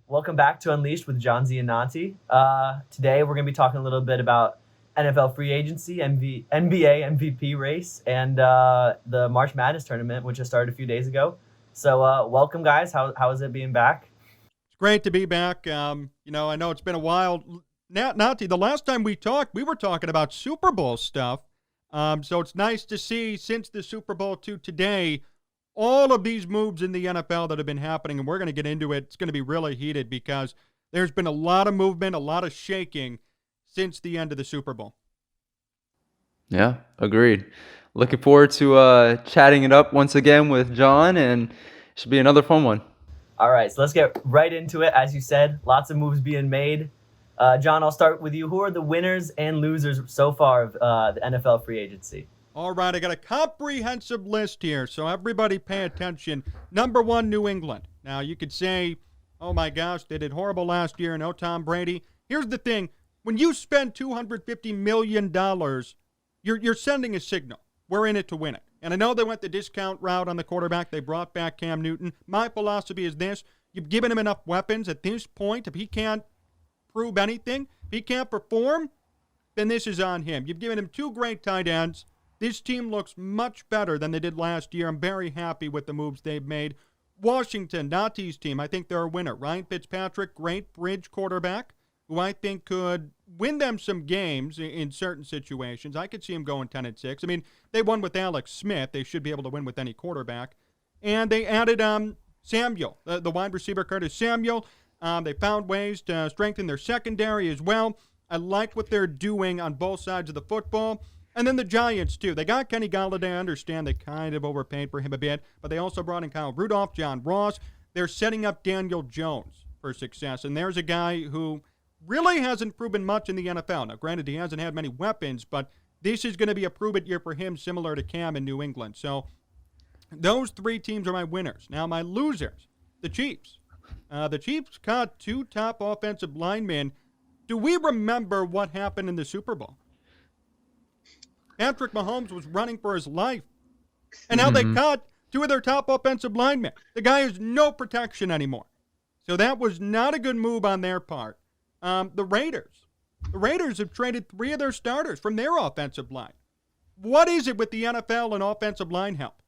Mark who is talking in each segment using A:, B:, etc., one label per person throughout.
A: Welcome back to Unleashed with Jon Z and Nati. Today we're going to be talking a little bit about NFL free agency, NBA MVP race, and the March Madness tournament, which just started a few days ago. So welcome, guys. How is it being back?
B: It's great to be back. I know it's been a while. Nati, the last time we talked, we were talking about Super Bowl stuff. So it's nice to see since the Super Bowl to today, all of these moves in the NFL that have been happening, and we're going to get into it. It's going to be really heated because there's been a lot of movement, a lot of shaking since the end of the Super Bowl.
C: Yeah, agreed. Looking forward to chatting it up once again with John, and it should be another fun one.
A: All right, so let's get right into it. As you said, lots of moves being made. John, I'll start with you. Who are the winners and losers so far of the NFL free agency?
B: All right, I got a comprehensive list here, so everybody pay attention. Number one, New England. Now, you could say, oh my gosh, they did horrible last year, no Tom Brady. Here's the thing. When you spend $250 million, you're sending a signal. We're in it to win it. And I know they went the discount route on the quarterback. They brought back Cam Newton. My philosophy is this. You've given him enough weapons at this point. If he can't prove anything, if he can't perform, then this is on him. You've given him two great tight ends. This team looks much better than they did last year. I'm very happy with the moves they've made. Washington, Nati's team, I think they're a winner. Ryan Fitzpatrick, great bridge quarterback, who I think could win them some games in certain situations. I could see him going 10-6. I mean, they won with Alex Smith. They should be able to win with any quarterback. And they added Samuel, the wide receiver, Curtis Samuel. They found ways to strengthen their secondary as well. I like what they're doing on both sides of the football. And then the Giants, too. They got Kenny Golladay. I understand they kind of overpaid for him a bit, but they also brought in Kyle Rudolph, John Ross. They're setting up Daniel Jones for success. And there's a guy who really hasn't proven much in the NFL. Now, granted, he hasn't had many weapons, but this is going to be a prove-it year for him, similar to Cam in New England. So those three teams are my winners. Now, my losers, the Chiefs. The Chiefs caught two top offensive linemen. Do we remember what happened in the Super Bowl? Patrick Mahomes was running for his life. And now they caught two of their top offensive linemen. The guy has no protection anymore. So that was not a good move on their part. The Raiders have traded three of their starters from their offensive line. What is it with the NFL and offensive line help?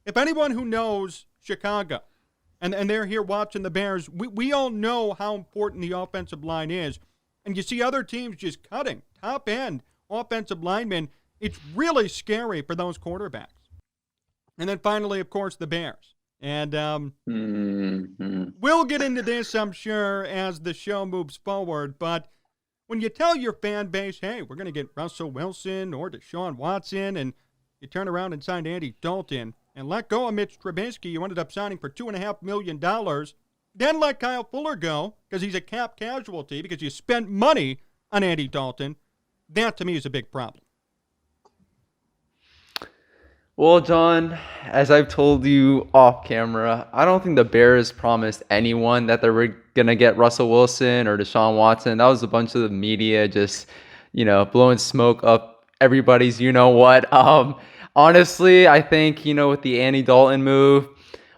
B: If anyone who knows Chicago, and they're here watching the Bears, we all know how important the offensive line is. And you see other teams just cutting top-end offensive linemen. It's really scary for those quarterbacks. And then finally, of course, the Bears. And we'll get into this, I'm sure, as the show moves forward. But when you tell your fan base, hey, we're going to get Russell Wilson or Deshaun Watson, and you turn around and sign Andy Dalton and let go of Mitch Trubisky, you ended up signing for $2.5 million, then let Kyle Fuller go because he's a cap casualty because you spent money on Andy Dalton, that to me is a big problem.
C: Well, John, as I've told you off camera, I don't think the Bears promised anyone that they were going to get Russell Wilson or Deshaun Watson. That was a bunch of the media just, blowing smoke up everybody's you-know-what. Honestly, I think, with the Andy Dalton move,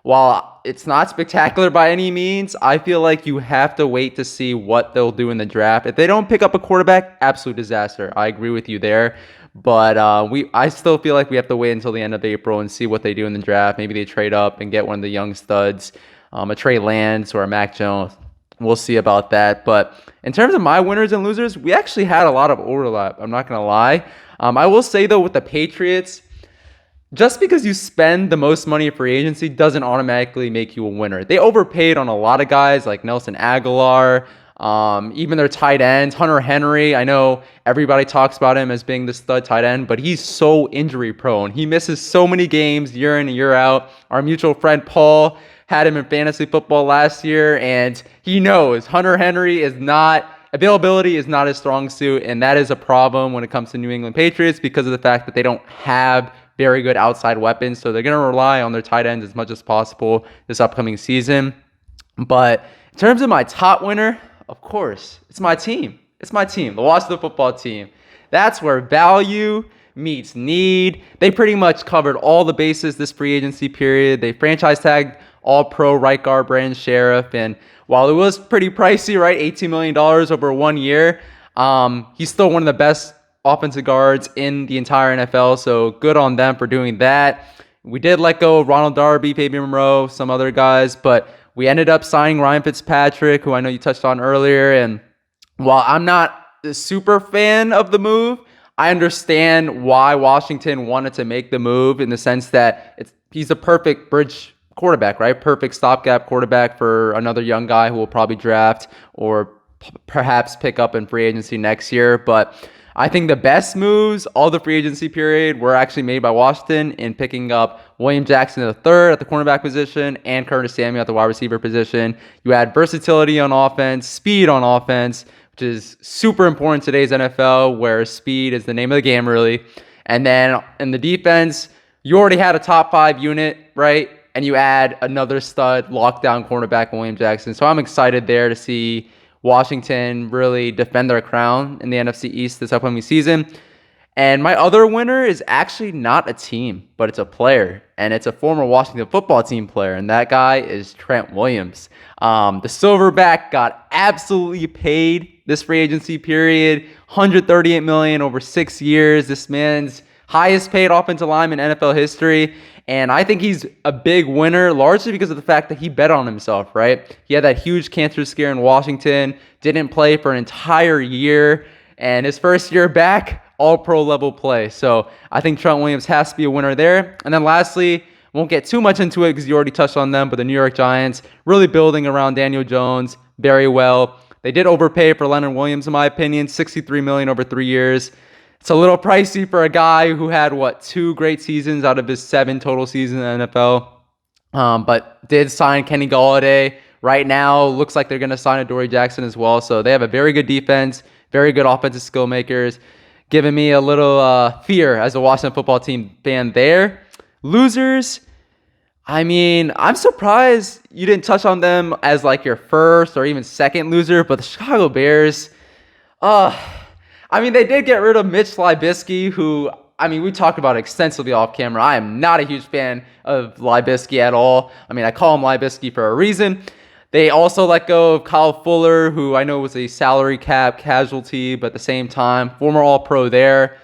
C: while it's not spectacular by any means, I feel like you have to wait to see what they'll do in the draft. If they don't pick up a quarterback, absolute disaster. I agree with you there. But I still feel like we have to wait until the end of April and see what they do in the draft. Maybe they trade up and get one of the young studs, a Trey Lance or a Mac Jones. We'll see about that. But in terms of my winners and losers, we actually had a lot of overlap. I'm not going to lie. I will say, though, with the Patriots, just because you spend the most money in free agency doesn't automatically make you a winner. They overpaid on a lot of guys like Nelson Aguilar, even their tight ends, Hunter Henry. I know everybody talks about him as being the stud tight end, but he's so injury prone. He misses so many games year in and year out. Our mutual friend Paul had him in fantasy football last year, and he knows Hunter Henry availability is not his strong suit, and that is a problem when it comes to New England Patriots because of the fact that they don't have very good outside weapons. So they're going to rely on their tight ends as much as possible this upcoming season. But in terms of my top winner, of course, it's my team. It's my team, the Washington football team. That's where value meets need. They pretty much covered all the bases this free agency period. They franchise tagged all-pro right guard Brandon Sheriff. And while it was pretty pricey, right, $18 million over 1 year, he's still one of the best offensive guards in the entire NFL. So good on them for doing that. We did let go of Ronald Darby, Fabian Monroe, some other guys, but we ended up signing Ryan Fitzpatrick, who I know you touched on earlier. And while I'm not a super fan of the move, I understand why Washington wanted to make the move in the sense that he's a perfect bridge quarterback, right? Perfect stopgap quarterback for another young guy who will probably draft or perhaps pick up in free agency next year. But I think the best moves all the free agency period were actually made by Washington in picking up William Jackson III at the cornerback position and Curtis Samuel at the wide receiver position. You add versatility on offense, speed on offense, which is super important in today's NFL, where speed is the name of the game, really. And then in the defense, you already had a top 5 unit, right? And you add another stud lockdown cornerback, William Jackson. So I'm excited there to see Washington really defend their crown in the NFC East this upcoming season. And my other winner is actually not a team, but it's a player. And it's a former Washington football team player. And that guy is Trent Williams. The Silverback got absolutely paid this free agency period. $138 million over 6 years. This man's highest paid offensive lineman in NFL history. And I think he's a big winner largely because of the fact that he bet on himself, right? He had that huge cancer scare in Washington, didn't play for an entire year, and his first year back, all pro level play. So I think Trent Williams has to be a winner there. And then lastly, won't get too much into it because you already touched on them, but the New York Giants really building around Daniel Jones very well. They did overpay for Leonard Williams, in my opinion, $63 million over 3 years. It's a little pricey for a guy who had, 2 great seasons out of his 7 total seasons in the NFL. But did sign Kenny Golladay. Right now, looks like they're going to sign Adoree Jackson as well. So they have a very good defense, very good offensive skill makers, giving me a little fear as a Washington football team fan there. Losers, I mean, I'm surprised you didn't touch on them as your first or even second loser, but the Chicago Bears, they did get rid of Mitch Trubisky, who, we talked about extensively off camera. I am not a huge fan of Trubisky at all. I call him Trubisky for a reason. They also let go of Kyle Fuller, who I know was a salary cap casualty, but at the same time, former All-Pro there.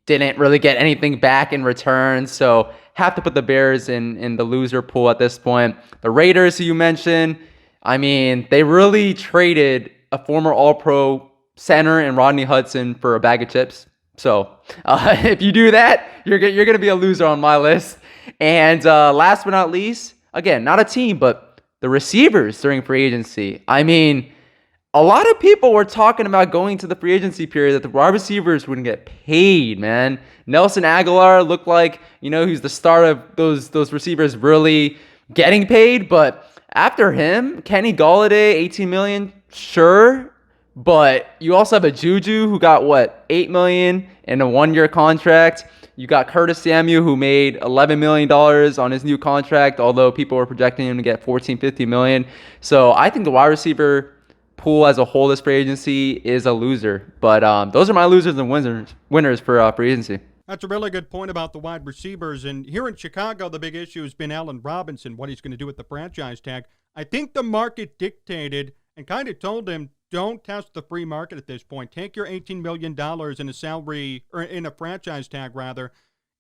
C: Didn't really get anything back in return, so have to put the Bears in the loser pool at this point. The Raiders, who you mentioned, they really traded a former All-Pro center and Rodney Hudson for a bag of chips. So if you do that, you're going to be a loser on my list. And last but not least, again, not a team, but the receivers during free agency. A lot of people were talking about going to the free agency period that the wide receivers wouldn't get paid, man. Nelson Aguilar looked like, he's the start of those receivers really getting paid. But after him, Kenny Golladay, $18 million, sure. But you also have a Juju who got, $8 million in a 1-year contract. You got Curtis Samuel, who made $11 million on his new contract, although people were projecting him to get $14-15 million. So I think the wide receiver pool as a whole this free agency is a loser. But those are my losers and winners for free agency.
B: That's a really good point about the wide receivers. And here in Chicago, the big issue has been Allen Robinson, what he's going to do with the franchise tag. I think the market dictated and kind of told him, don't test the free market at this point. Take your $18 million in a salary, or in a franchise tag, rather,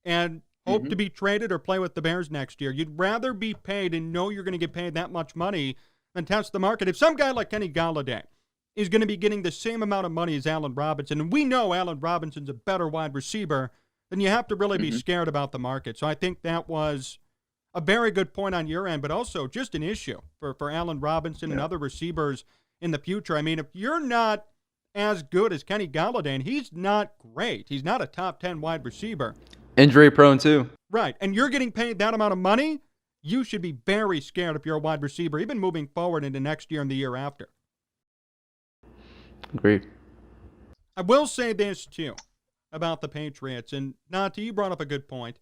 B: and hope to be traded or play with the Bears next year. You'd rather be paid and know you're going to get paid that much money than test the market. If some guy like Kenny Golladay is going to be getting the same amount of money as Allen Robinson, and we know Allen Robinson's a better wide receiver, then you have to really be scared about the market. So I think that was a very good point on your end, but also just an issue for Allen Robinson and other receivers in the future. If you're not as good as Kenny Golladay, and he's not great, he's not a top 10 wide receiver.
C: Injury prone too.
B: Right, and you're getting paid that amount of money, you should be very scared if you're a wide receiver, even moving forward into next year and the year after.
C: Agreed.
B: I will say this, too, about the Patriots, and Nati, you brought up a good point.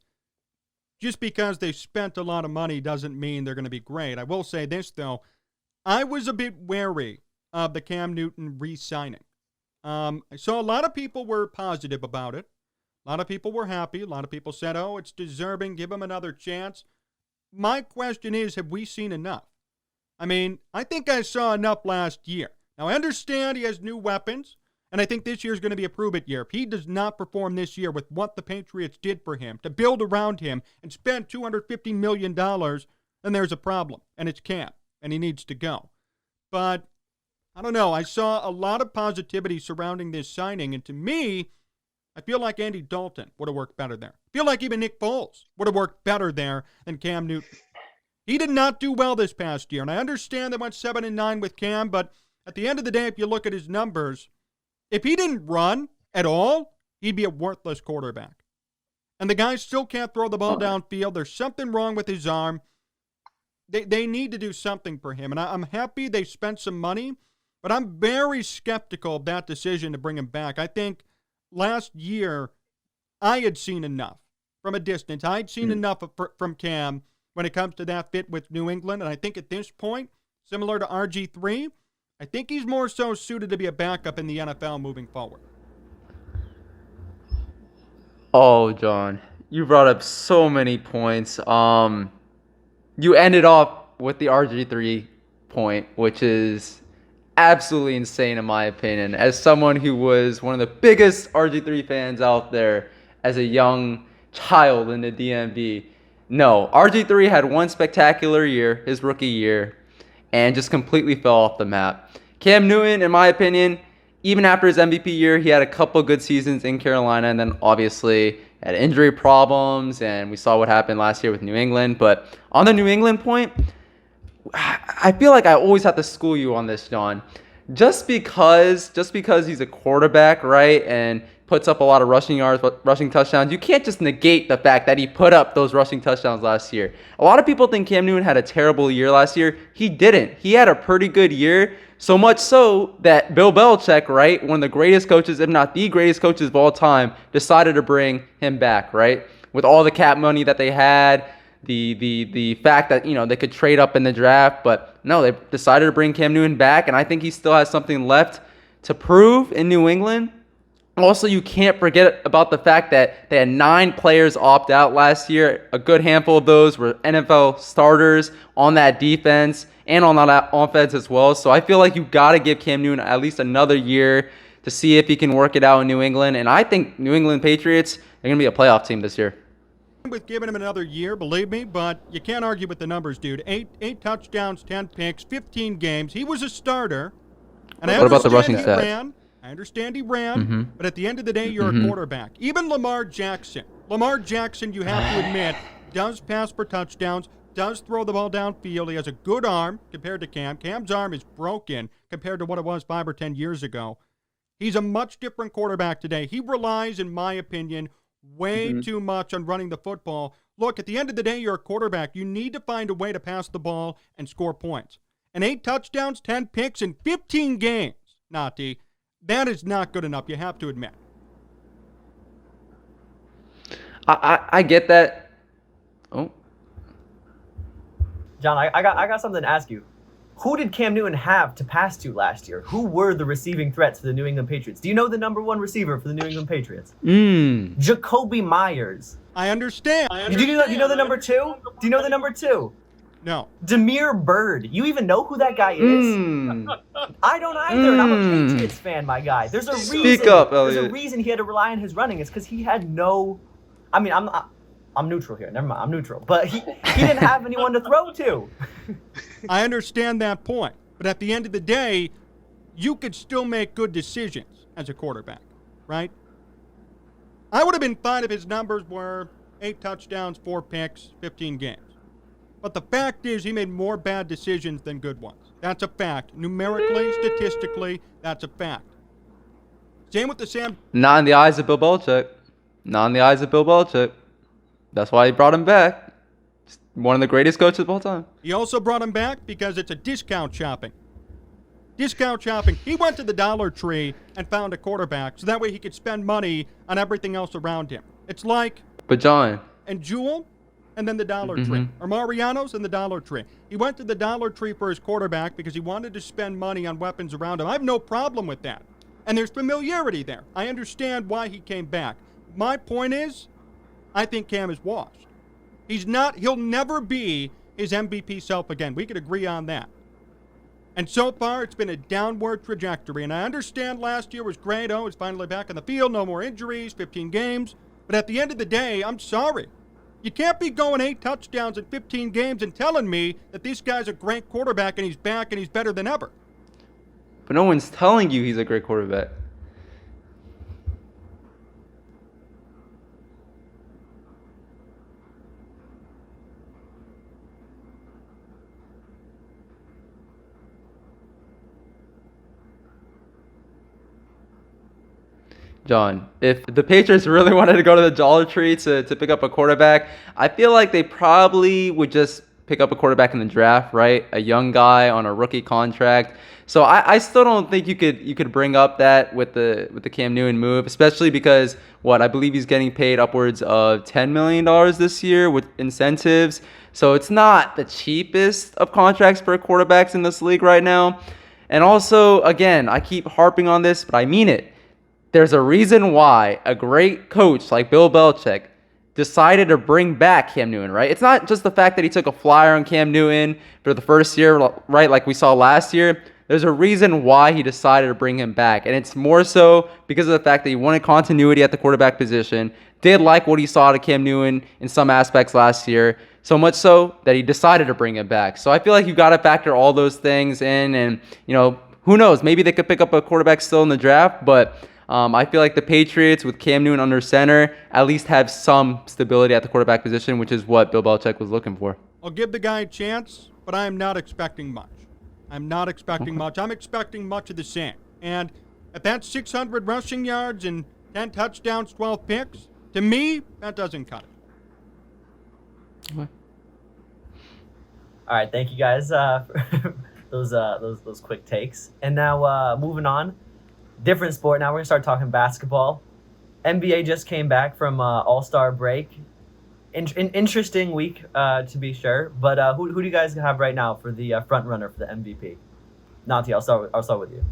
B: Just because they spent a lot of money doesn't mean they're going to be great. I will say this, though. I was a bit wary of the Cam Newton re-signing. So a lot of people were positive about it. A lot of people were happy. A lot of people said, oh, it's deserving. Give him another chance. my question is, have we seen enough? I mean, I think I saw enough last year. Now, I understand he has new weapons, and I think this year is going to be a prove-it year. If he does not perform this year with what the Patriots did for him, to build around him and spend $250 million, then there's a problem, and it's Cam, and he needs to go. But, I don't know, I saw a lot of positivity surrounding this signing, and to me, I feel like Andy Dalton would have worked better there. I feel like even Nick Foles would have worked better there than Cam Newton. He did not do well this past year, and I understand they went 7-9 with Cam, but at the end of the day, if you look at his numbers, if he didn't run at all, he'd be a worthless quarterback. And the guy still can't throw the ball downfield. There's something wrong with his arm. They need to do something for him, and I'm happy they spent some money, but I'm very skeptical of that decision to bring him back. I think last year I had seen enough from a distance. I'd seen enough from Cam when it comes to that fit with New England. And I think at this point, similar to RG3, I think he's more so suited to be a backup in the NFL moving forward.
C: Oh, John, you brought up so many points. You ended off with the RG3 point, which is absolutely insane in my opinion. As someone who was one of the biggest RG3 fans out there as a young child in the DMV, no, RG3 had one spectacular year, his rookie year, and just completely fell off the map. Cam Newton, in my opinion, even after his MVP year, he had a couple good seasons in Carolina, and then obviously had injury problems, and we saw what happened last year with New England. But on the New England point, I feel like I always have to school you on this, John. Just because he's a quarterback, right, and puts up a lot of rushing yards, rushing touchdowns, you can't just negate the fact that he put up those rushing touchdowns last year. A lot of people think Cam Newton had a terrible year last year. He didn't. He had a pretty good year, so much so that Bill Belichick, right, one of the greatest coaches, if not the greatest coaches of all time, decided to bring him back, right? With all the cap money that they had, the fact that, you know, they could trade up in the draft, but no, they decided to bring Cam Newton back, and I think he still has something left to prove in New England. Also, you can't forget about the fact that they had 9 players opt out last year. A good handful of those were NFL starters on that defense and on that offense as well. So I feel like you got to give Cam Newton at least another year to see if he can work it out in New England. And I think New England Patriots are going to be a playoff team this year.
B: With giving him another year, believe me, but you can't argue with the numbers, dude. 8 touchdowns, 10 picks, 15 games. He was a starter. And
C: what about the rushing stats?
B: I understand he ran, but at the end of the day, you're a quarterback. Even Lamar Jackson, you have to admit, does pass for touchdowns, does throw the ball downfield. He has a good arm compared to Cam. Cam's arm is broken compared to what it was 5 or 10 years ago. He's a much different quarterback today. He relies, in my opinion, way too much on running the football. Look, at the end of the day, you're a quarterback. You need to find a way to pass the ball and score points. And 8 touchdowns, 10 picks in 15 games, Nati, that is not good enough, you have to admit.
C: I get that. Oh.
A: John, I got something to ask you. Who did Cam Newton have to pass to last year? Who were the receiving threats for the New England Patriots? Do you know the number 1 receiver for the New England Patriots? Jacoby Myers.
B: I understand.
A: Do you know the number 2? Do you know the number 2?
B: No.
A: Demir Bird. You even know who that guy is? I don't either, and I'm a Patriots fan, my guy. There's a reason.
C: Speak up, Elliot.
A: There's a reason he had to rely on his running. It's because he had no. I mean, I'm neutral here. Never mind, I'm neutral. But he didn't have anyone to throw to.
B: I understand that point, but at the end of the day, you could still make good decisions as a quarterback, right? I would have been fine if his numbers were 8 touchdowns, 4 picks, 15 games. But the fact is he made more bad decisions than good ones. That's a fact. Numerically, statistically, that's a fact. Same with the Sam.
C: Not in the eyes of Bill Belichick. Not in the eyes of Bill Belichick. That's why he brought him back. One of the greatest coaches of all time.
B: He also brought him back because it's a discount shopping. Discount shopping. He went to the Dollar Tree and found a quarterback so that way he could spend money on everything else around him. It's like...
C: But John...
B: And Jewel... and then the Dollar Tree. Or Mariano's and the Dollar Tree. He went to the Dollar Tree for his quarterback because he wanted to spend money on weapons around him. I have no problem with that. And there's familiarity there. I understand why he came back. My point is, I think Cam is washed. He'll never be his MVP self again. We could agree on that. And so far, it's been a downward trajectory. And I understand last year was great. Oh, he's finally back in the field. No more injuries, 15 games. But at the end of the day, I'm sorry. You can't be going 8 touchdowns in 15 games and telling me that this guy's a great quarterback and he's back and he's better than ever.
C: But no one's telling you he's a great quarterback. John, if the Patriots really wanted to go to the Dollar Tree to pick up a quarterback, I feel like they probably would just pick up a quarterback in the draft, right? A young guy on a rookie contract. So I still don't think you could bring up that with the Cam Newton move, especially because I believe he's getting paid upwards of $10 million this year with incentives. So it's not the cheapest of contracts for quarterbacks in this league right now. And also, again, I keep harping on this, but I mean it. There's a reason why a great coach like Bill Belichick decided to bring back Cam Newton, right? It's not just the fact that he took a flyer on Cam Newton for the first year, right, like we saw last year. There's a reason why he decided to bring him back, and it's more so because of the fact that he wanted continuity at the quarterback position, did like what he saw to Cam Newton in some aspects last year, so much so that he decided to bring him back. So I feel like you've got to factor all those things in, and, who knows, maybe they could pick up a quarterback still in the draft, but I feel like the Patriots with Cam Newton under center at least have some stability at the quarterback position, which is what Bill Belichick was looking for.
B: I'll give the guy a chance, but I am not expecting much. I'm not expecting much. I'm expecting much of the same. And at that 600 rushing yards and 10 touchdowns, 12 picks, to me, that doesn't cut it.
C: Okay.
A: All right, thank you guys for those quick takes. And now moving on. Different sport. Now we're gonna start talking basketball. NBA just came back from All-Star break. Interesting week to be sure. But who do you guys have right now for the front runner for the MVP? Nati, I'll start with you.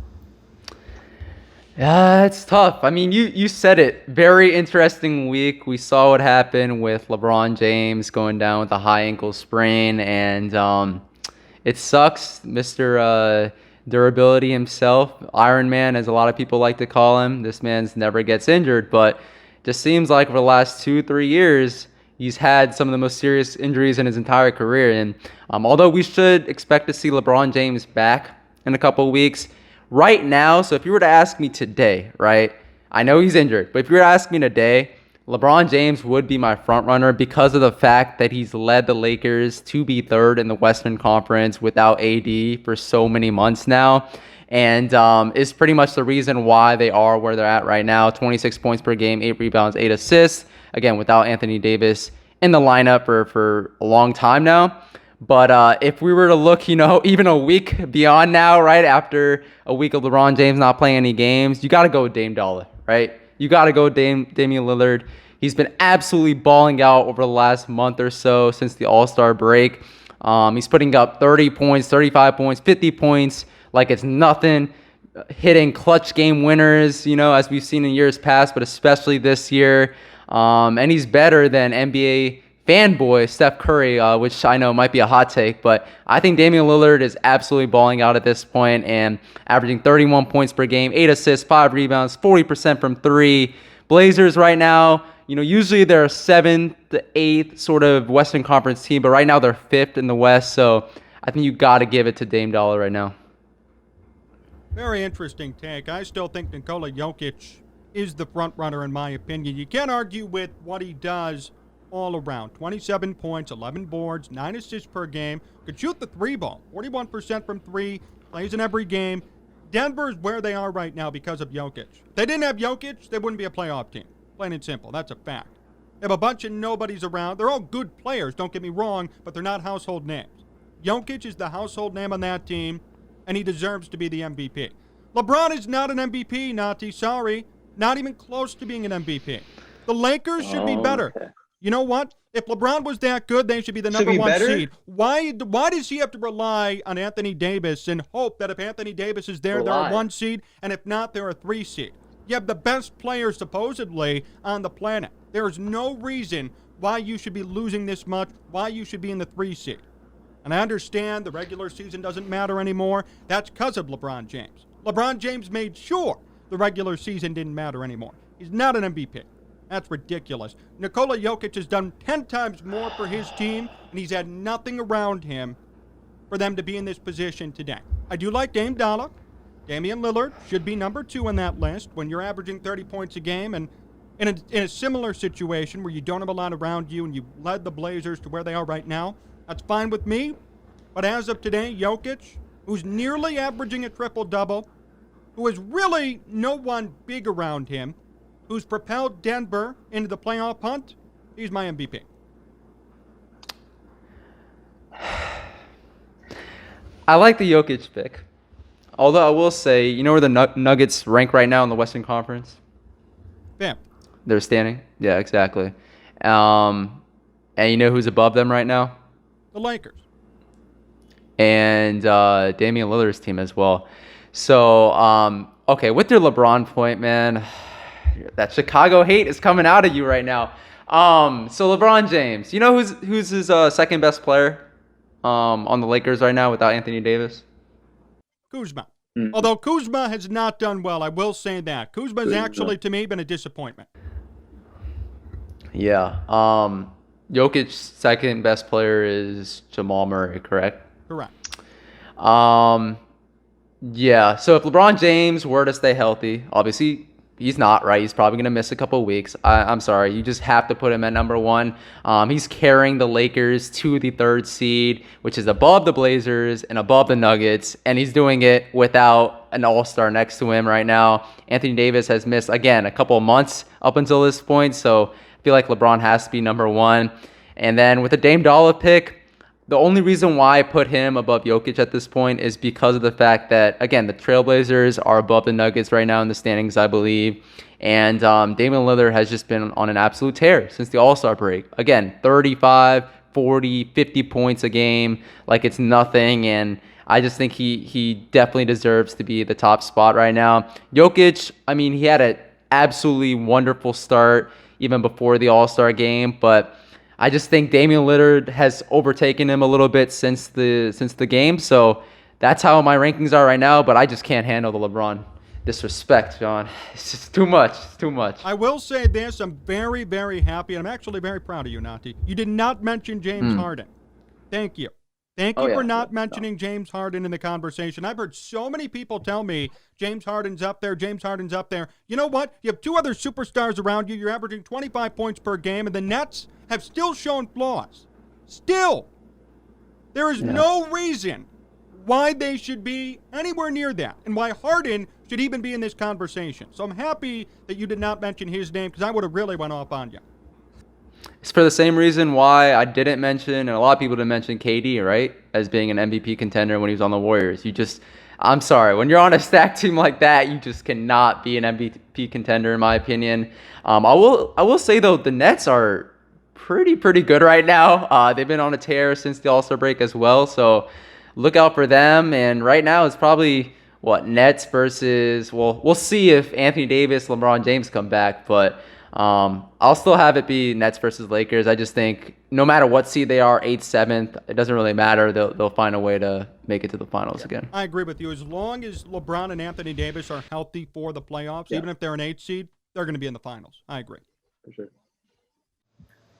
C: Yeah, it's tough. I mean, you said it. Very interesting week. We saw what happened with LeBron James going down with a high ankle sprain, and it sucks. Mr. Durability himself, Iron Man, as a lot of people like to call him. This man's never gets injured, but just seems like for the last 2-3 years, he's had some of the most serious injuries in his entire career. And although we should expect to see LeBron James back in a couple of weeks, right now, so if you were to ask me today, right, I know he's injured, but if you were to ask me today, LeBron James would be my front runner because of the fact that he's led the Lakers to be third in the Western Conference without AD for so many months now, and is pretty much the reason why they are where they're at right now. 26 points per game, 8 rebounds, 8 assists, again, without Anthony Davis in the lineup for a long time now. But if we were to look, even a week beyond now, right, after a week of LeBron James not playing any games, you got to go with Dame Dollar, right? You got to go Damian Lillard. He's been absolutely balling out over the last month or so since the All-Star break. He's putting up 30 points, 35 points, 50 points like it's nothing, hitting clutch game winners, as we've seen in years past, but especially this year. And he's better than NBA fanboy Steph Curry, which I know might be a hot take, but I think Damian Lillard is absolutely balling out at this point and averaging 31 points per game, 8 assists, 5 rebounds, 40% from 3. Blazers right now, usually they're a 7th to 8th sort of Western Conference team, but right now they're 5th in the West, so I think you got to give it to Dame Dollar right now.
B: Very interesting take. I still think Nikola Jokic is the front runner in my opinion. You can't argue with what he does all around. 27 points, 11 boards, 9 assists per game. Could shoot the 3 ball. 41% from 3. Plays in every game. Denver's where they are right now because of Jokic. If they didn't have Jokic, they wouldn't be a playoff team. Plain and simple. That's a fact. They have a bunch of nobodies around. They're all good players, don't get me wrong, but they're not household names. Jokic is the household name on that team, and he deserves to be the MVP. LeBron is not an MVP, Nati. Sorry. Not even close to being an MVP. The Lakers should be better.
C: Okay.
B: You know what? If LeBron was that good, they should be the number one seed. Why does he have to rely on Anthony Davis and hope that if Anthony Davis is there, they're a 1 seed, and if not, they're a 3 seed? You have the best player supposedly on the planet. There is no reason why you should be losing this much, why you should be in the 3 seed. And I understand the regular season doesn't matter anymore. That's because of LeBron James. LeBron James made sure the regular season didn't matter anymore. He's not an MVP. That's ridiculous. Nikola Jokic has done 10 times more for his team, and he's had nothing around him for them to be in this position today. I do like Dame Dollar. Damian Lillard should be number 2 on that list when you're averaging 30 points a game and in a similar situation where you don't have a lot around you and you led the Blazers to where they are right now. That's fine with me. But as of today, Jokic, who's nearly averaging a triple-double, who has really no one big around him, who's propelled Denver into the playoff hunt, he's my MVP.
C: I like the Jokic pick. Although I will say, you know where the Nuggets rank right now in the Western Conference?
B: Bam.
C: They're standing? Yeah, exactly. And you know who's above them right now?
B: The Lakers.
C: And Damian Lillard's team as well. So, okay, with your LeBron point, man, that Chicago hate is coming out of you right now. So LeBron James, you know who's his second best player on the Lakers right now without Anthony Davis?
B: Kuzma. Although Kuzma has not done well, I will say that. Kuzma's actually, to me, been a disappointment.
C: Yeah. Jokic's second best player is Jamal Murray, correct?
B: Correct.
C: Yeah. So if LeBron James were to stay healthy, obviously he's not, right? He's probably going to miss a couple of weeks. I'm sorry. You just have to put him at number 1. He's carrying the Lakers to the 3rd seed, which is above the Blazers and above the Nuggets. And he's doing it without an all-star next to him right now. Anthony Davis has missed, again, a couple of months up until this point. So I feel like LeBron has to be number 1. And then with the Dame Dollar pick, the only reason why I put him above Jokic at this point is because of the fact that, again, the Trailblazers are above the Nuggets right now in the standings, I believe. And Damian Lillard has just been on an absolute tear since the All-Star break. Again, 35, 40, 50 points a game, like it's nothing. And I just think he definitely deserves to be the top spot right now. Jokic, I mean, he had an absolutely wonderful start even before the All-Star game, but I just think Damian Lillard has overtaken him a little bit since the game. So that's how my rankings are right now, but I just can't handle the LeBron disrespect, John. It's just too much. It's too much.
B: I will say this. I'm very, very happy, and I'm actually very proud of you, Nati. You did not mention James Harden. Thank you. Thank you for not mentioning James Harden in the conversation. I've heard so many people tell me James Harden's up there, James Harden's up there. You know what? You have 2 other superstars around you. You're averaging 25 points per game, and the Nets have still shown flaws. Still. There is no reason why they should be anywhere near that and why Harden should even be in this conversation. So I'm happy that you did not mention his name because I would have really went off on you.
C: It's for the same reason why I didn't mention, and a lot of people didn't mention KD, right, as being an MVP contender when he was on the Warriors. I'm sorry, when you're on a stacked team like that, you just cannot be an MVP contender, in my opinion. I will say, though, the Nets are pretty good right now. They've been on a tear since the All-Star break as well, so look out for them. And right now it's probably, Nets versus, we'll see if Anthony Davis, LeBron James come back, but I'll still have it be Nets versus Lakers. I just think no matter what seed they are, 8th, 7th, it doesn't really matter. They'll find a way to make it to the finals again.
B: I agree with you. As long as LeBron and Anthony Davis are healthy for the playoffs, even if they're an 8th seed, they're going to be in the finals. I agree.
D: For sure.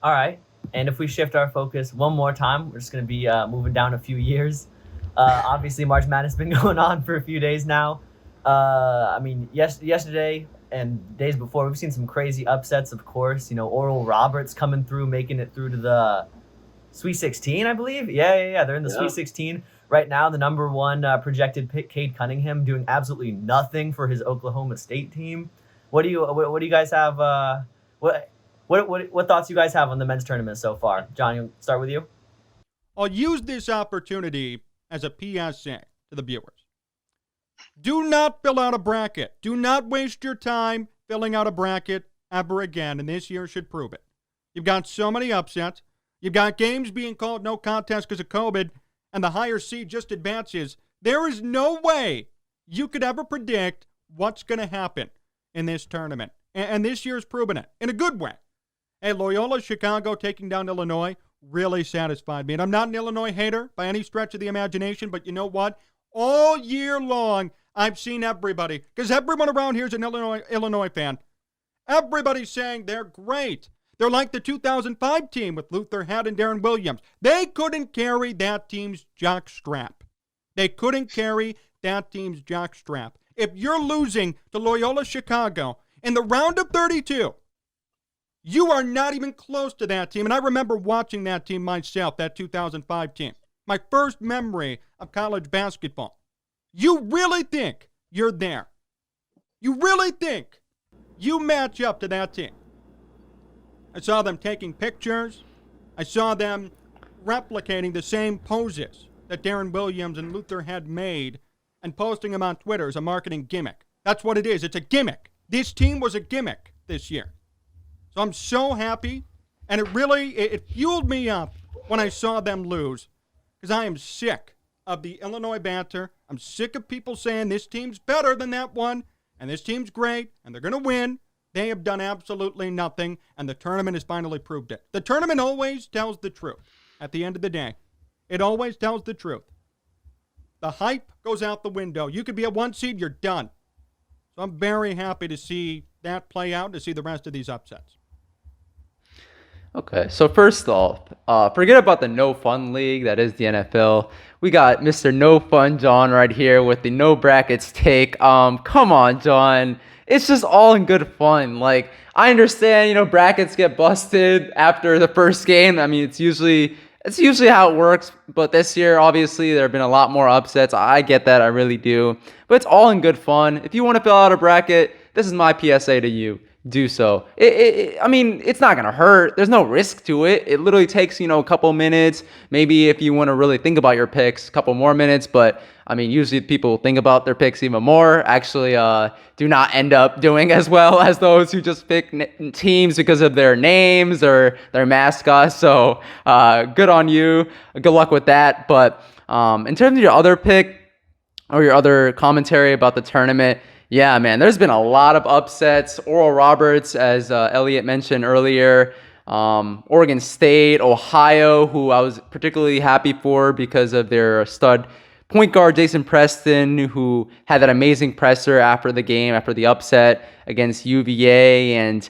A: All right. And if we shift our focus one more time, we're just going to be moving down a few years. Obviously, March Madness has been going on for a few days now. I mean, yesterday and days before, we've seen some crazy upsets, of course. Oral Roberts coming through, making it through to the Sweet 16, I believe. Yeah. They're in the Sweet 16 right now. The number 1 projected pick, Cade Cunningham, doing absolutely nothing for his Oklahoma State team. What do you guys have? What thoughts you guys have on the men's tournament so far? John, you'll start with you.
B: I'll use this opportunity as a PSA to the viewers. Do not fill out a bracket. Do not waste your time filling out a bracket ever again, and this year should prove it. You've got so many upsets. You've got games being called no contest because of COVID, and the higher seed just advances. There is no way you could ever predict what's going to happen in this tournament, and this year's proven it in a good way. Hey, Loyola Chicago taking down Illinois really satisfied me. And I'm not an Illinois hater by any stretch of the imagination, but you know what? All year long, I've seen everybody, because everyone around here is an Illinois fan. Everybody's saying they're great. They're like the 2005 team with Luther Head and Darren Williams. They couldn't carry that team's jockstrap. They couldn't carry that team's jockstrap. If you're losing to Loyola Chicago in the round of 32, you are not even close to that team. And I remember watching that team myself, that 2005 team. My first memory of college basketball. You really think you're there? You really think you match up to that team? I saw them taking pictures. I saw them replicating the same poses that Darren Williams and Luther had made and posting them on Twitter as a marketing gimmick. That's what it is. It's a gimmick. This team was a gimmick this year. So I'm so happy, and it fueled me up when I saw them lose, because I am sick of the Illinois banter. I'm sick of people saying this team's better than that one, and this team's great, and they're going to win. They have done absolutely nothing, and the tournament has finally proved it. The tournament always tells the truth at the end of the day. It always tells the truth. The hype goes out the window. You could be a 1 seed, you're done. So I'm very happy to see that play out, to see the rest of these upsets.
C: Okay, so first off, forget about the no fun league that is the NFL. We got Mr. No Fun John right here with the no brackets take. Come on, John. It's just all in good fun. Like, I understand, brackets get busted after the first game. I mean, it's usually how it works. But this year, obviously, there have been a lot more upsets. I get that, I really do. But it's all in good fun. If you want to fill out a bracket, this is my PSA to you. Do so. I mean, it's not going to hurt. There's no risk to it. It literally takes, a couple minutes. Maybe if you want to really think about your picks, a couple more minutes. But, I mean, usually people think about their picks even more. Actually, do not end up doing as well as those who just pick teams because of their names or their mascots. So, good on you. Good luck with that. But in terms of your other pick or your other commentary about the tournament, yeah, man, there's been a lot of upsets. Oral Roberts, as Elliot mentioned earlier, Oregon State, Ohio, who I was particularly happy for because of their stud point guard, Jason Preston, who had that amazing presser after the game, after the upset against UVA, and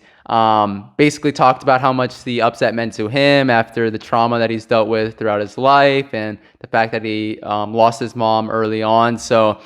C: basically talked about how much the upset meant to him after the trauma that he's dealt with throughout his life and the fact that he lost his mom early on. So,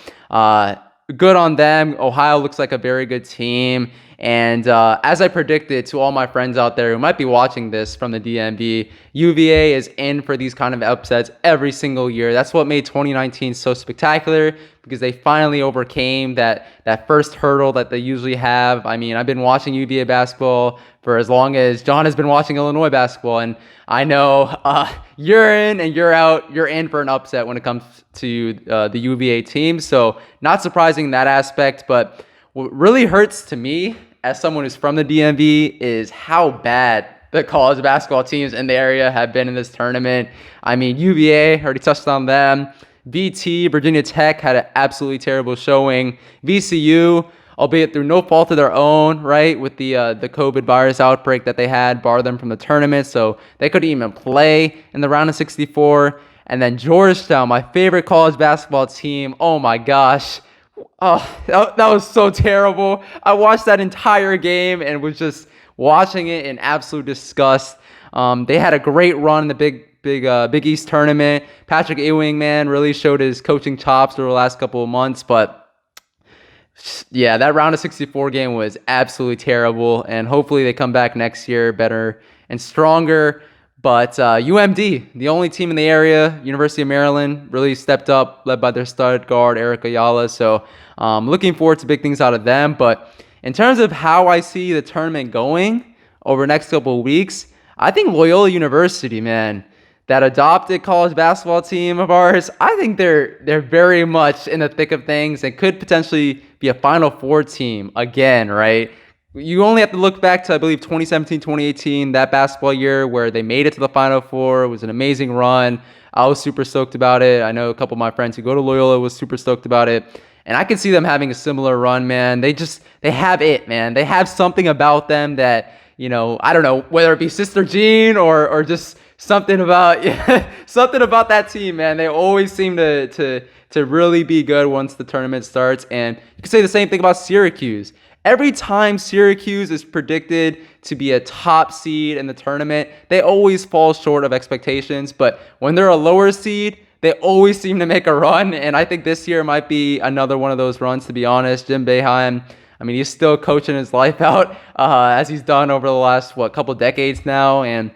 C: good on them. Ohio looks like a very good team. And as I predicted to all my friends out there who might be watching this from the DMV, UVA is in for these kind of upsets every single year. That's what made 2019 so spectacular, because they finally overcame that first hurdle that they usually have. I mean, I've been watching UVA basketball for as long as John has been watching Illinois basketball, and I know you're in and you're out. You're in for an upset when it comes to the UVA team. So not surprising in that aspect, but what really hurts to me as someone who's from the DMV is how bad the college basketball teams in the area have been in this tournament. I mean, UVA, already touched on them. VT, Virginia Tech, had an absolutely terrible showing. VCU, albeit through no fault of their own, right, with the COVID virus outbreak that they had, barred them from the tournament, so they couldn't even play in the round of 64. And then Georgetown, my favorite college basketball team, oh my gosh. Oh, that was so terrible. I watched that entire game and was just watching it in absolute disgust. They had a great run in the Big East tournament. Patrick Ewing, man, really showed his coaching chops over the last couple of months. But yeah, that round of 64 game was absolutely terrible. And hopefully they come back next year better and stronger. But UMD, the only team in the area, University of Maryland, really stepped up, led by their stud guard, Eric Ayala. So looking forward to big things out of them. But in terms of how I see the tournament going over the next couple of weeks, I think Loyola University, man, that adopted college basketball team of ours, I think they're very much in the thick of things and could potentially be a Final Four team again, right? You only have to look back to, I believe, 2017, 2018, that basketball year where they made it to the Final Four. It was an amazing run. I was super stoked about it. I know a couple of my friends who go to Loyola was super stoked about it. And I can see them having a similar run, man. They have it, man. They have something about them that I don't know whether it be Sister Jean or just something about something about that team, man. They always seem to really be good once the tournament starts. And you can say the same thing about Syracuse. Every time Syracuse is predicted to be a top seed in the tournament, they always fall short of expectations. But when they're a lower seed, they always seem to make a run. And I think this year might be another one of those runs, to be honest. Jim Boeheim, I mean, he's still coaching his life out as he's done over the last, couple decades now. And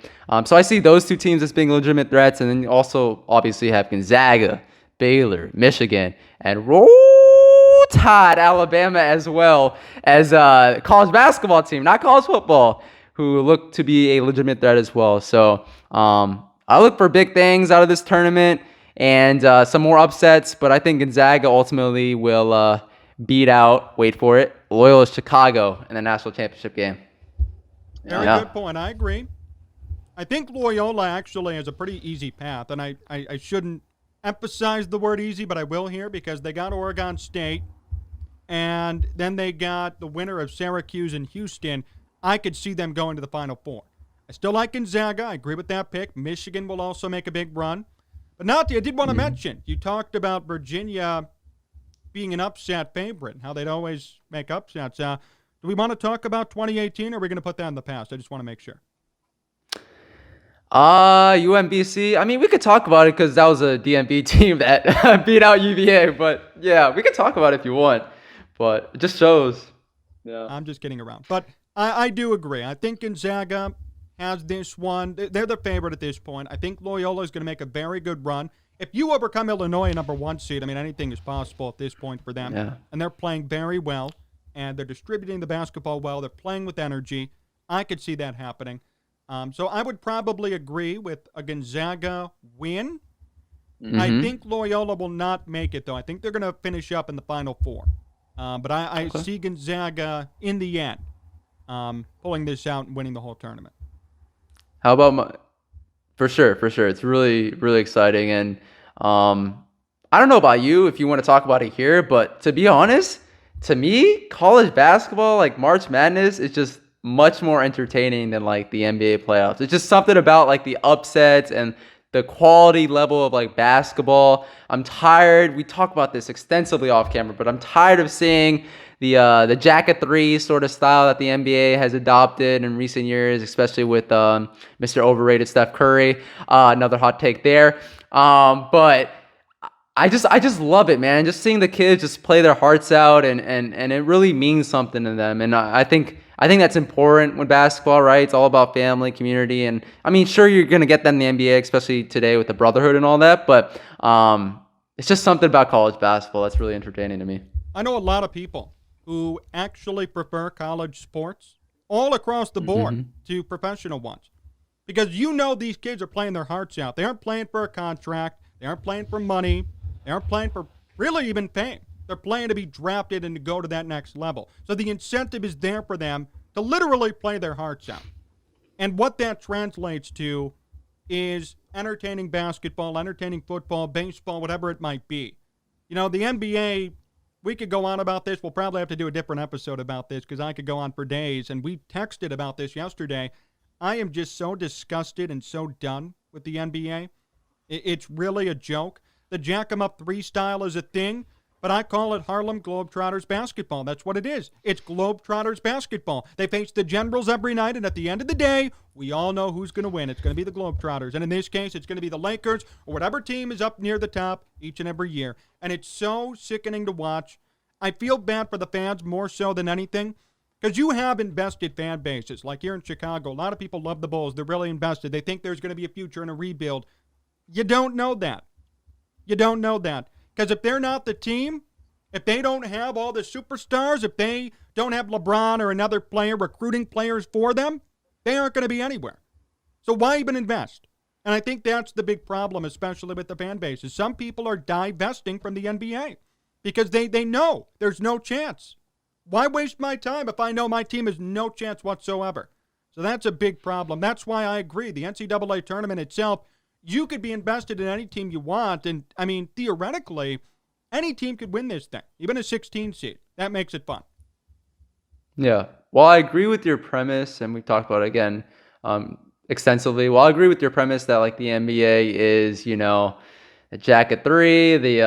C: so I see those two teams as being legitimate threats. And then you also obviously have Gonzaga, Baylor, Michigan, and Roll Tide, Alabama, as well as a college basketball team, not college football, who look to be a legitimate threat as well. So I look for big things out of this tournament and some more upsets, but I think Gonzaga ultimately will beat out, wait for it, Loyola Chicago in the national championship game.
B: Very good point. I agree. I think Loyola actually has a pretty easy path, and I shouldn't emphasize the word easy, but I will here because they got Oregon State, and then they got the winner of Syracuse and Houston. I could see them going to the Final Four. I still like Gonzaga. I agree with that pick. Michigan will also make a big run. But Nati, I did want to mention, you talked about Virginia being an upset favorite, how they'd always make upsets. Do we want to talk about 2018, or are we going to put that in the past? I just want to make sure.
C: UMBC. I mean, we could talk about it because that was a DMV team that beat out UVA. But yeah, we could talk about it if you want. But it just shows. Yeah.
B: I'm just kidding around. But I do agree. I think Gonzaga has this one. They're the favorite at this point. I think Loyola is going to make a very good run. If you overcome Illinois, number 1 seed, I mean, anything is possible at this point for them.
C: Yeah.
B: And they're playing very well, and they're distributing the basketball well. They're playing with energy. I could see that happening. So I would probably agree with a Gonzaga win. Mm-hmm. I think Loyola will not make it, though. I think they're going to finish up in the Final Four. But I see Gonzaga in the end pulling this out and winning the whole tournament.
C: How about for sure. It's really, really exciting. And I don't know about you if you want to talk about it here, but to be honest, to me, college basketball, like March Madness, is just much more entertaining than like the NBA playoffs. It's just something about like the upsets and the quality level of like basketball. I'm tired. We talk about this extensively off camera, but I'm tired of seeing the jacket three sort of style that the NBA has adopted in recent years, especially with Mr. Overrated Steph Curry. Another hot take there. But I just love it, man. Just seeing the kids just play their hearts out, and it really means something to them. And I think that's important with basketball, right? It's all about family, community, and I mean, sure, you're gonna get that in the NBA, especially today with the brotherhood and all that. But it's just something about college basketball that's really entertaining to me.
B: I know a lot of people who actually prefer college sports all across the board to professional ones, because these kids are playing their hearts out. They aren't playing for a contract. They aren't playing for money. They aren't playing for really even fame. They're playing to be drafted and to go to that next level. So the incentive is there for them to literally play their hearts out. And what that translates to is entertaining basketball, entertaining football, baseball, whatever it might be. The NBA, we could go on about this. We'll probably have to do a different episode about this because I could go on for days. And we texted about this yesterday. I am just so disgusted and so done with the NBA. It's really a joke. The jack 'em up 3 style is a thing, but I call it Harlem Globetrotters basketball. That's what it is. It's Globetrotters basketball. They face the Generals every night, and at the end of the day, we all know who's going to win. It's going to be the Globetrotters. And in this case, it's going to be the Lakers or whatever team is up near the top each and every year. And it's so sickening to watch. I feel bad for the fans more so than anything, because you have invested fan bases. Like here in Chicago, a lot of people love the Bulls. They're really invested. They think there's going to be a future in a rebuild. You don't know that. You don't know that. Because if they're not the team, if they don't have all the superstars, if they don't have LeBron or another player recruiting players for them, they aren't going to be anywhere. So why even invest? And I think that's the big problem, especially with the fan bases. Some people are divesting from the NBA because they know there's no chance. Why waste my time if I know my team has no chance whatsoever? So that's a big problem. That's why I agree. The NCAA tournament itself, you could be invested in any team you want. And, I mean, theoretically, any team could win this thing, even a 16 seed. That makes it fun.
C: Yeah, while I agree with your premise, and we've talked about it again extensively, while I agree with your premise that like the NBA is, the Jacket 3, the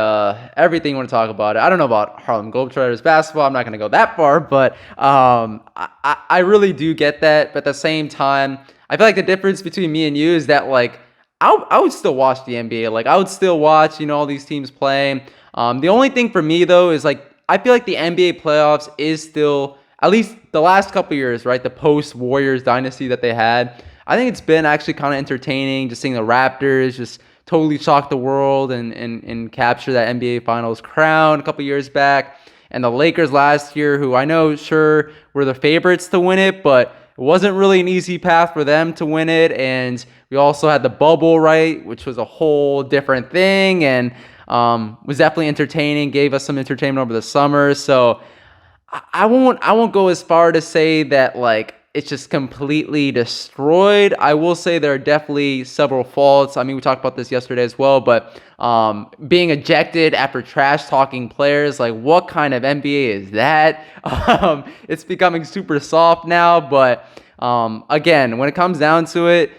C: everything you want to talk about it. I don't know about Harlem Globetrotters basketball. I'm not going to go that far, but I really do get that. But at the same time, I feel like the difference between me and you is that like I would still watch the NBA. Like I would still watch, all these teams playing. The only thing for me though is like I feel like the NBA playoffs is still, at least the last couple years, right? The post Warriors dynasty that they had. I think it's been actually kind of entertaining just seeing the Raptors just totally shock the world and capture that NBA Finals crown a couple years back. And the Lakers last year, who I know sure were the favorites to win it, but it wasn't really an easy path for them to win it. And we also had the bubble, right, which was a whole different thing and was definitely entertaining, gave us some entertainment over the summer. So I won't go as far to say that like it's just completely destroyed. I will say there are definitely several faults. I mean, we talked about this yesterday as well, but being ejected after trash talking players, like what kind of NBA is that? It's becoming super soft now, but again, when it comes down to it,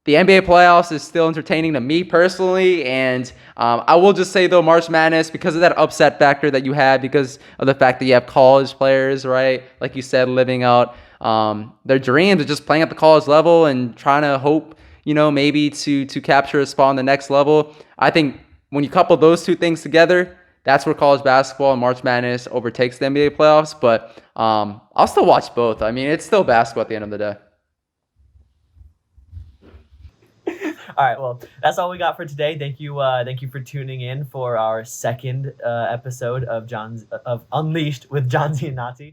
C: the NBA playoffs is still entertaining to me personally, and I will just say though, March Madness, because of that upset factor that you had, because of the fact that you have college players, right? Like you said, living out their dreams of just playing at the college level and trying to hope, maybe to capture a spot on the next level. I think when you couple those two things together, that's where college basketball and March Madness overtakes the NBA playoffs. But I'll still watch both. I mean, it's still basketball at the end of the day.
A: All right, well, that's all we got for today. Thank you for tuning in for our second episode of Unleashed with Jon Z and Nati.